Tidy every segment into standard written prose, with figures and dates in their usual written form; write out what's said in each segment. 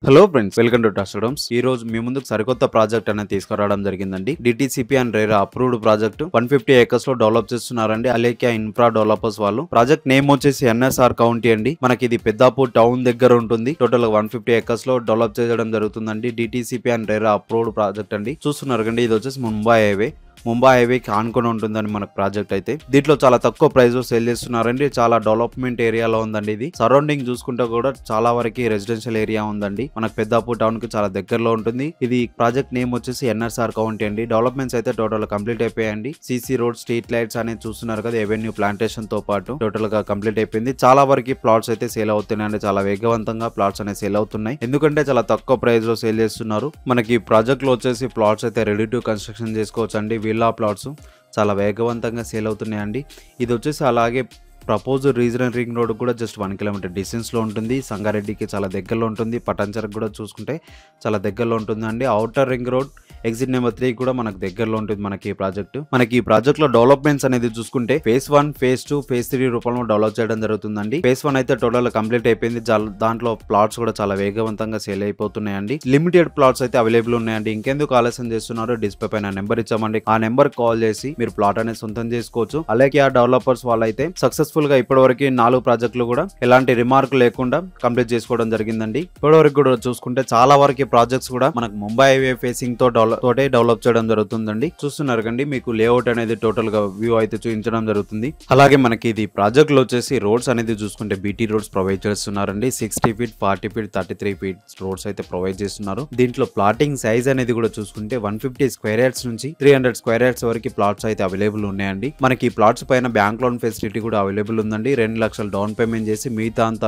Hello friends, welcome to టాస్టోడమ్స్. ఈ రోజు మీ ముందుకు సరికొత్త ప్రాజెక్ట్ అనేది తీసుకురావడం జరిగిందండి. DTCP and RERA approved project 150 acres లో డెవలప్ చేస్తున్నారండి. అలేకియా ఇన్ఫ్రా డెవలపర్స్ వాళ్ళు. ప్రాజెక్ట్ నేమ్ వచ్చేసి ఎన్ఎస్ఆర్ కౌంటీ అండి. మనకి ఇది పెద్దాపూర్ టౌన్ దగ్గర ఉంటుంది. టోటల్ 150 ఏకర్స్ లో డెవలప్ చేయడం జరుగుతుందండి. DTCP and RERA approved project అండి. చూస్తున్నారు కండి, ఇది వచ్చేసి ముంబై హైవేకి ఆనుకొని ఉంటుందండి మనకు ప్రాజెక్ట్ అయితే. దీంట్లో చాలా తక్కువ ప్రైస్ లో సేల్ చేస్తున్నారండి. చాలా డెవలప్మెంట్ ఏరియాలో ఉందండి. ఇది సరౌండింగ్ చూసుకుంటే కూడా చాలా వరకు రెసిడెన్షియల్ ఏరియా ఉందండి. మనకు పెద్దాపూర్ టౌన్ కి చాలా దగ్గరలో ఉంటుంది. ఇది ప్రాజెక్ట్ నేమ్ వచ్చేసి ఎన్ఎస్ఆర్ కౌంటీ అండి. డెవలప్మెంట్స్ అయితే టోటల్ కంప్లీట్ అయిపోయాయండి. సిసి రోడ్, స్ట్రీట్ లైట్స్ అనేది చూస్తున్నారు కదా, ఎవెన్యూ ప్లాంటేషన్ తో పాటు టోటల్ గా కంప్లీట్ అయిపోయింది. చాలా వరకు ప్లాట్స్ అయితే సేల్ అవుతున్నాయండి. చాలా వేగవంతంగా ప్లాట్స్ అనేది సేల్ అవుతున్నాయి. ఎందుకంటే చాలా తక్కువ ప్రైస్ లో సేల్ చేస్తున్నారు. మనకి ప్రాజెక్ట్ లో వచ్చేసి ప్లాట్స్ అయితే రెడీ టు కన్స్ట్రక్షన్ చేసుకోవచ్చు అండి. విల్లా ప్లాట్స్ చాలా వేగవంతంగా సేల్ అవుతున్నాయండి. ఇది వచ్చేసి అలాగే ప్రపోజ్ రీజనల్ రింగ్ రోడ్ కూడా జస్ట్ 1 కిలోమీటర్ డిస్టెన్స్ లో ఉంటుంది. సంగారెడ్డికి చాలా దగ్గరలో ఉంటుంది. పటాన్చెరుకు కూడా చూసుకుంటే చాలా దగ్గరలో ఉంటుందండి. Outer ring road exit number 3 కూడా మనకు దగ్గరలో ఉంటుంది. మనకి ఈ ప్రాజెక్ట్ లో డెవలప్మెంట్స్ అనేది చూసుకుంటే ఫేజ్ 1, ఫేజ్ 2, ఫేజ్ 3 రూపంలో డెవలప్ చేయడం జరుగుతుందండి. ఫేజ్ 1 అయితే టోటల్ కంప్లీట్ అయిపోయింది. దాంట్లో ప్లాట్స్ కూడా చాలా వేగవంతంగా సేల్ అయిపోతున్నాయండి. లిమిటెడ్ ప్లాట్స్ అయితే అవైలబుల్ ఉన్నాయండి. ఇంకెందుకు ఆలస్యం చేస్తున్నారు, డిస్ప్లే పైన నెంబర్ ఇచ్చామండి. ఆ నెంబర్ కాల్ చేసి మీరు ప్లాట్ అనేది సొంతం చేసుకోవచ్చు. అలాగే ఆ డెవలపర్స్ వాళ్ళైతే సక్సెస్ఫుల్ గా ఇప్పటివరకు 4 ప్రాజెక్టులు కూడా ఎలాంటి రిమార్క్ లేకుండా కంప్లీట్ చేసుకోవడం జరిగిందండి. ఇప్పటివరకు కూడా చూసుకుంటే చాలా వరకు ప్రాజెక్ట్స్ కూడా మనకు ముంబై హైవే ఫేసింగ్ తోటే డెవలప్ చేయడం జరుగుతుందండి. చూస్తున్నారు కండి, మీకు లేఅవుట్ అనేది టోటల్ గా వ్యూ అయితే చూపించడం జరుగుతుంది. అలాగే మనకి ఇది ప్రాజెక్ట్ లో వచ్చేసి రోడ్స్ అనేది చూసుకుంటే బీటీ రోడ్స్ ప్రొవైడ్ చేస్తున్నారండి. 60 ఫీట్, 40 ఫీట్, 33 ఫీట్ రోడ్స్ అయితే ప్రొవైడ్ చేస్తున్నారు. దీంట్లో ప్లాటింగ్ సైజ్ అనేది కూడా చూసుకుంటే 150 స్క్వేర్ యార్డ్స్ నుంచి 300 స్క్వేర్ యార్డ్స్ వరకు ప్లాట్స్ అయితే అవైలబుల్ ఉన్నాయండి. మనకి ఈ ప్లాట్స్ పైన బ్యాంక్ లోన్ ఫెసిలిటీ కూడా అవైలబుల్ ఉందండి. 2 లక్షలు డౌన్ పేమెంట్ చేసి మిగతా అంత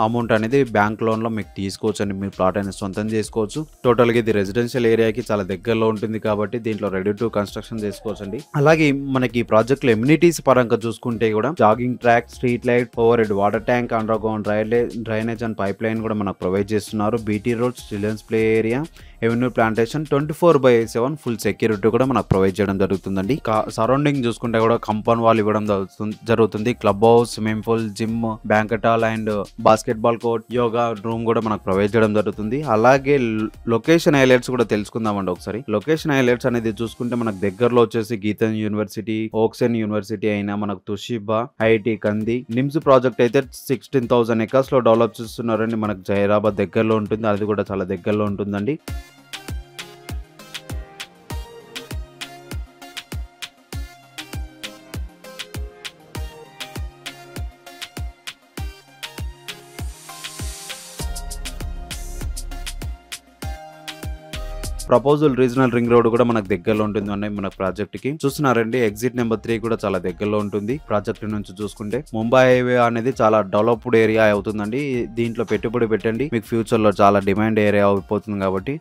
అమౌంట్ అనేది బ్యాంక్ లోన్ లో మీకు తీసుకోవచ్చు అండి. మీరు ప్లాట్ అనేది సొంతం చేసుకోవచ్చు. టోటల్ గా ఇది రెసిడెన్షియల్ ఏరియాకి చాలా దగ్గరలో ఉంటుంది కాబట్టి దీంట్లో రెడీ టు కన్స్ట్రక్షన్ చేసుకోవచ్చు అండి. అలాగే మనకి ఈ ప్రాజెక్ట్ లో ఎమ్యూనిటీస్ పరంగా చూసుకుంటే కూడా jogging track, street light, overhead water tank, underground drainage and pipeline కూడా మనకు ప్రొవైడ్ చేస్తున్నారు. BT roads, children's play area, avenue plantation, 24/7 full security కూడా మనకు ప్రొవైడ్ చేయడం జరుగుతుందండి. సరౌండింగ్ చూసుకుంటే కూడా కంపౌండ్ వాల్ ఇవ్వడం జరుగుతుంది. Club house, swimming pool, gym, banquet hall and basketball court, yoga room కూడా మనకు ప్రొవైడ్ చేయడం జరుగుతుంది. అలాగే లొకేషన్ హైలైట్స్ కూడా తెలుసుకుందామండి ఒకసారి. లొకేషన్ హైలైట్స్ అనేది చూసుకుంటే మనకు దగ్గరలో వచ్చేసి గీతన్ యూనివర్సిటీ, ఓక్సెన్ యూనివర్సిటీ అయినా, మనకు తుషిబా, ఐఐటి కంది, నిమ్స్ ప్రాజెక్ట్ అయితే 16,000 ఎకర్స్ లో డెవలప్ చేస్తున్నారండి. మనకు జైరాబాద్ దగ్గరలో ఉంటుంది. అది కూడా చాలా దగ్గరలో ఉంటుందండి. ప్రపోజల్ రీజనల్ రింగ్ రోడ్ కూడా మనకు దగ్గరలో ఉంటుంది అన్న మన ప్రాజెక్ట్ కి. చూస్తున్నారండి, ఎగ్జిట్ నెంబర్ 3 కూడా చాలా దగ్గరలో ఉంటుంది. ప్రాజెక్ట్ నుంచి చూసుకుంటే ముంబై హైవే అనేది చాలా డెవలప్డ్ ఏరియా అవుతుందండి. దీంట్లో పెట్టుబడి పెట్టండి, మీకు ఫ్యూచర్ లో చాలా డిమాండ్ ఏరియా అయిపోతుంది కాబట్టి